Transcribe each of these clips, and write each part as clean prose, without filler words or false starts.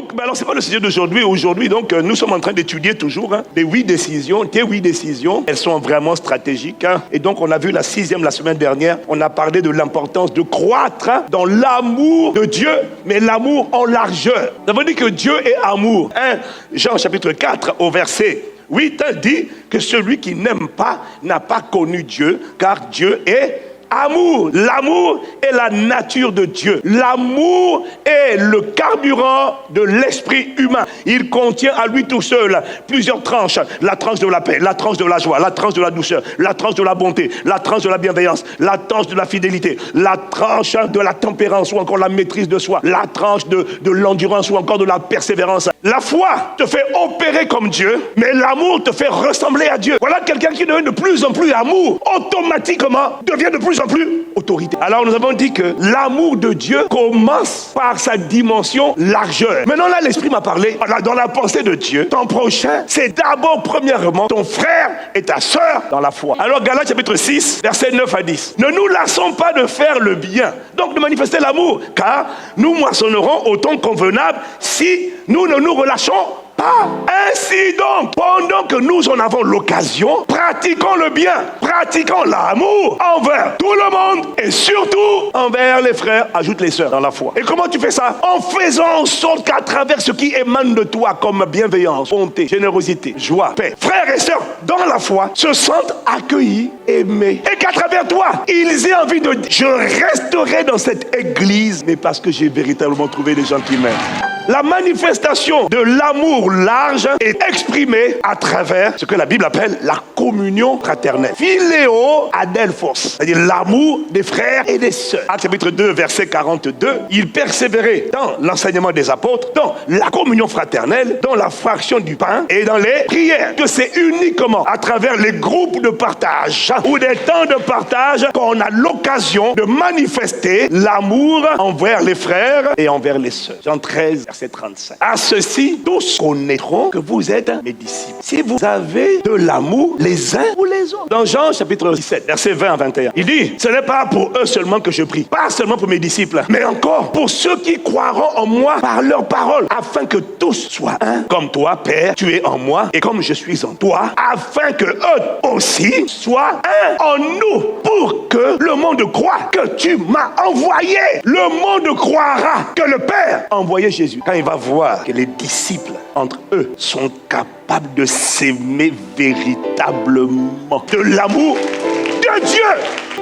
donc, alors c'est pas le sujet d'aujourd'hui. Aujourd'hui, donc, nous sommes en train d'étudier toujours les 8 décisions. Tes 8 décisions, elles sont vraiment stratégiques. Et donc, on a vu la 6e la semaine dernière. On a parlé de l'importance de croître dans l'amour de Dieu, mais l'amour en largeur. Ça veut dire que Dieu est amour. Jean chapitre 4 au verset 8 dit que celui qui n'aime pas n'a pas connu Dieu, car Dieu est amour. L'amour est la nature de Dieu. L'amour est le carburant de l'esprit humain. Il contient à lui tout seul plusieurs tranches. La tranche de la paix, la tranche de la joie, la tranche de la douceur, la tranche de la bonté, la tranche de la bienveillance, la tranche de la fidélité, la tranche de la tempérance ou encore la maîtrise de soi, la tranche de l'endurance ou encore de la persévérance. La foi te fait opérer comme Dieu, mais l'amour te fait ressembler à Dieu. Voilà quelqu'un qui devient de plus en plus amour, automatiquement devient de plus en plus autorité. Alors nous avons dit que l'amour de Dieu commence par sa dimension largeur. Maintenant là, l'Esprit m'a parlé, dans la pensée de Dieu, ton prochain, c'est d'abord premièrement ton frère et ta sœur dans la foi. Alors Galates chapitre 6, versets 9 à 10. Ne nous lassons pas de faire le bien, donc de manifester l'amour, car nous moissonnerons au temps convenable si nous ne nous relâchons pas. Ainsi donc, pendant que nous en avons l'occasion, pratiquons le bien, pratiquons l'amour envers tout le monde et surtout envers les frères, ajoute les sœurs dans la foi. Et comment tu fais ça? En faisant en sorte qu'à travers ce qui émane de toi comme bienveillance, bonté, générosité, joie, paix, frères et sœurs dans la foi se sentent accueillis, aimés, et qu'à travers toi, ils aient envie de dire, je resterai dans cette église, mais parce que j'ai véritablement trouvé des gens qui m'aiment. La manifestation de l'amour large est exprimée à travers ce que la Bible appelle la communion fraternelle. Philéo adelphos, c'est-à-dire l'amour des frères et des sœurs. Actes chapitre 2, verset 42, il persévérait dans l'enseignement des apôtres, dans la communion fraternelle, dans la fraction du pain et dans les prières. Que c'est uniquement à travers les groupes de partage ou des temps de partage qu'on a l'occasion de manifester l'amour envers les frères et envers les sœurs. Jean 13, verset 35. À ceci, tous connaîtront que vous êtes mes disciples, si vous avez de l'amour les uns pour les autres. Dans Jean chapitre 17, verset 20 à 21, il dit, ce n'est pas pour eux seulement que je prie, pas seulement pour mes disciples, mais encore pour ceux qui croiront en moi par leur parole, afin que tous soient un, comme toi, Père, tu es en moi, et comme je suis en toi, afin que eux aussi soient un en nous, pour que le monde croie que tu m'as envoyé. Le monde croira que le Père a envoyé Jésus. Quand il va voir que les disciples entre eux sont capables de s'aimer véritablement de l'amour de Dieu.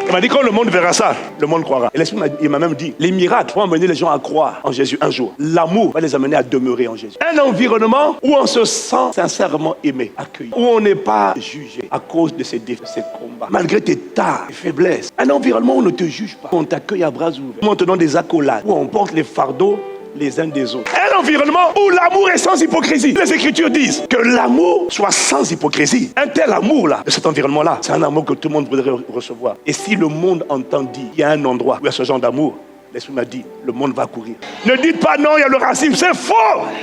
Il m'a dit quand le monde verra ça, le monde croira. Et l'Esprit m'a même dit, les miracles vont amener les gens à croire en Jésus un jour. L'amour va les amener à demeurer en Jésus. Un environnement où on se sent sincèrement aimé, accueilli, où on n'est pas jugé à cause de ses défauts, de ses combats, malgré tes tares, tes faiblesses. Un environnement où on ne te juge pas, où on t'accueille à bras ouverts, où on te donne des accolades, où on porte les fardeaux les uns des autres. Un environnement où l'amour est sans hypocrisie. Les Écritures disent que l'amour soit sans hypocrisie. Un tel amour-là, de cet environnement-là, c'est un amour que tout le monde voudrait recevoir. Et si le monde entend dire, il y a un endroit où il y a ce genre d'amour, l'Esprit m'a dit, le monde va courir. Ne dites pas non, il y a le racisme, c'est faux.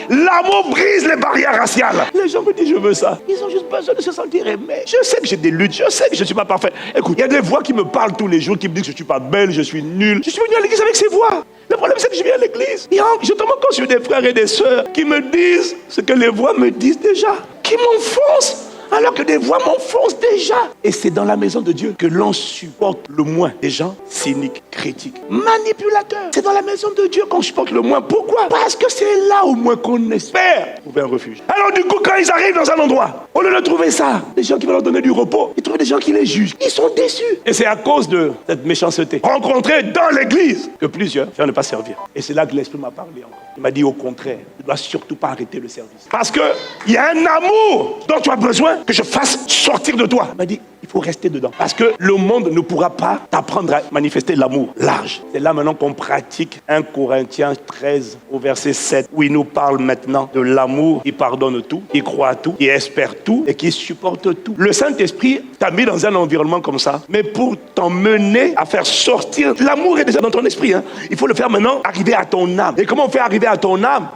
L'amour brise les barrières raciales. Les gens me disent, je veux ça. Ils ont juste besoin de se sentir aimés. Je sais que j'ai des luttes, je sais que je ne suis pas parfait. Écoute, il y a des voix qui me parlent tous les jours, qui me disent que je ne suis pas belle, je suis nulle. Je suis venu à l'église avec ces voix. Le problème, c'est que je viens à l'église. Je tombe encore sur des frères et des sœurs qui me disent ce que les voix me disent déjà, qui m'enfoncent. Alors que des voix m'enfoncent déjà. Et c'est dans la maison de Dieu que l'on supporte le moins des gens cyniques, critiques, manipulateurs. C'est dans la maison de Dieu qu'on supporte le moins. Pourquoi? Parce que c'est là au moins qu'on espère trouver un refuge. Alors du coup, quand ils arrivent dans un endroit, au lieu de trouver ça, des gens qui vont leur donner du repos, ils trouvent des gens qui les jugent. Ils sont déçus. Et c'est à cause de cette méchanceté rencontrée dans l'église que plusieurs ne pas servir. Et c'est là que l'Esprit m'a parlé encore. Il m'a dit au contraire, tu ne dois surtout pas arrêter le service. Parce qu'il y a un amour dont tu as besoin que je fasse sortir de toi. Il m'a dit, il faut rester dedans. Parce que le monde ne pourra pas t'apprendre à manifester l'amour large. C'est là maintenant qu'on pratique 1 Corinthiens 13 au verset 7, où il nous parle maintenant de l'amour qui pardonne tout, qui croit tout, qui espère tout et qui supporte tout. Le Saint-Esprit t'a mis dans un environnement comme ça, mais pour t'emmener à faire sortir, l'amour est déjà dans ton esprit. Il faut le faire maintenant arriver à ton âme. Et comment on fait arriver à ton âme?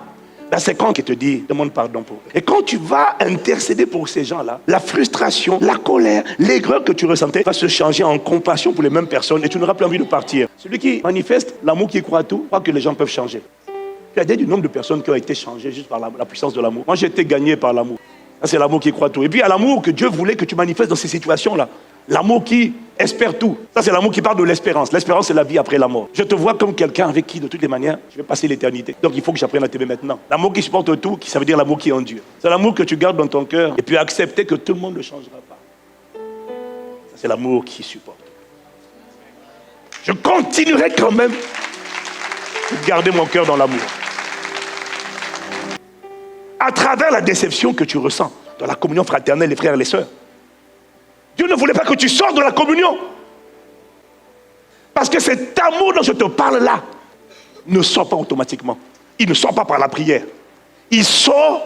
Là, c'est quand qui te dit, demande pardon pour eux. Et quand tu vas intercéder pour ces gens-là, la frustration, la colère, l'aigreur que tu ressentais va se changer en compassion pour les mêmes personnes et tu n'auras plus envie de partir. Celui qui manifeste l'amour qui croit tout, croit que les gens peuvent changer. Tu as dit du nombre de personnes qui ont été changées juste par la puissance de l'amour. Moi, j'ai été gagné par l'amour. Ça, c'est l'amour qui croit tout. Et puis, il y a l'amour que Dieu voulait que tu manifestes dans ces situations-là. L'amour qui espère tout. Ça, c'est l'amour qui parle de l'espérance. L'espérance, c'est la vie après la mort. Je te vois comme quelqu'un avec qui, de toutes les manières, je vais passer l'éternité. Donc, il faut que j'apprenne à t'aimer maintenant. L'amour qui supporte tout, ça veut dire l'amour qui endure. C'est l'amour que tu gardes dans ton cœur et puis accepter que tout le monde ne changera pas. Ça, c'est l'amour qui supporte. Je continuerai quand même de garder mon cœur dans l'amour. À travers la déception que tu ressens dans la communion fraternelle, les frères et les sœurs. Dieu ne voulait pas que tu sortes de la communion. Parce que cet amour dont je te parle là ne sort pas automatiquement. Il ne sort pas par la prière. Il sort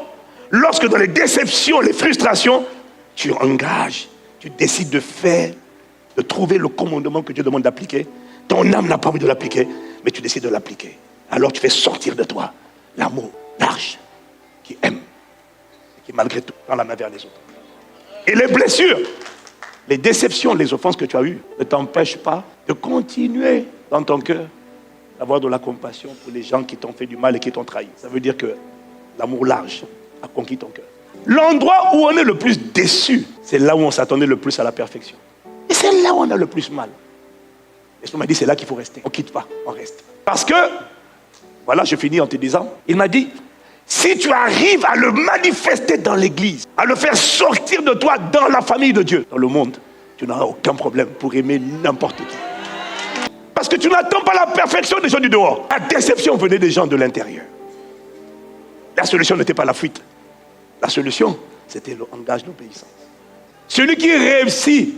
lorsque dans les déceptions, les frustrations, tu engages, tu décides de faire, de trouver le commandement que Dieu demande d'appliquer. Ton âme n'a pas envie de l'appliquer, mais tu décides de l'appliquer. Alors tu fais sortir de toi l'amour large, qui aime, et qui malgré tout tend la main vers les autres. Et les blessures, les déceptions, les offenses que tu as eues ne t'empêchent pas de continuer dans ton cœur d'avoir de la compassion pour les gens qui t'ont fait du mal et qui t'ont trahi. Ça veut dire que l'amour large a conquis ton cœur. L'endroit où on est le plus déçu, c'est là où on s'attendait le plus à la perfection. Et c'est là où on a le plus mal. Et ce m'a dit, c'est là qu'il faut rester. On ne quitte pas, on reste. Parce que, voilà, je finis en te disant, il m'a dit, si tu arrives à le manifester dans l'église, à le faire sortir de toi dans la famille de Dieu, dans le monde, tu n'auras aucun problème pour aimer n'importe qui. Parce que tu n'attends pas la perfection des gens du dehors. La déception venait des gens de l'intérieur. La solution n'était pas la fuite. La solution, c'était le langage d'obéissance. Celui qui réussit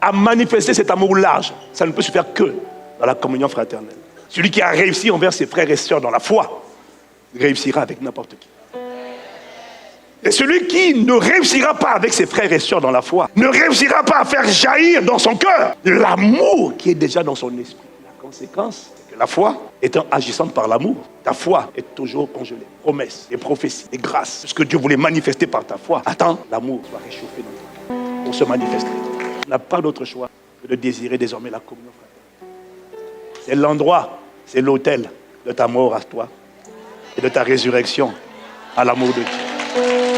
à manifester cet amour large, ça ne peut se faire que dans la communion fraternelle. Celui qui a réussi envers ses frères et sœurs dans la foi, réussira avec n'importe qui. Et celui qui ne réussira pas avec ses frères et sœurs dans la foi, ne réussira pas à faire jaillir dans son cœur l'amour qui est déjà dans son esprit. La conséquence, c'est que la foi, étant agissante par l'amour, ta foi est toujours congelée. Promesses, et prophéties, et grâces, ce que Dieu voulait manifester par ta foi. Attends, l'amour soit réchauffé dans ton cœur pour se manifester. Tu n'as pas d'autre choix que de désirer désormais la communion fraternelle. C'est l'endroit, c'est l'autel de ta mort à toi et de ta résurrection à l'amour de Dieu.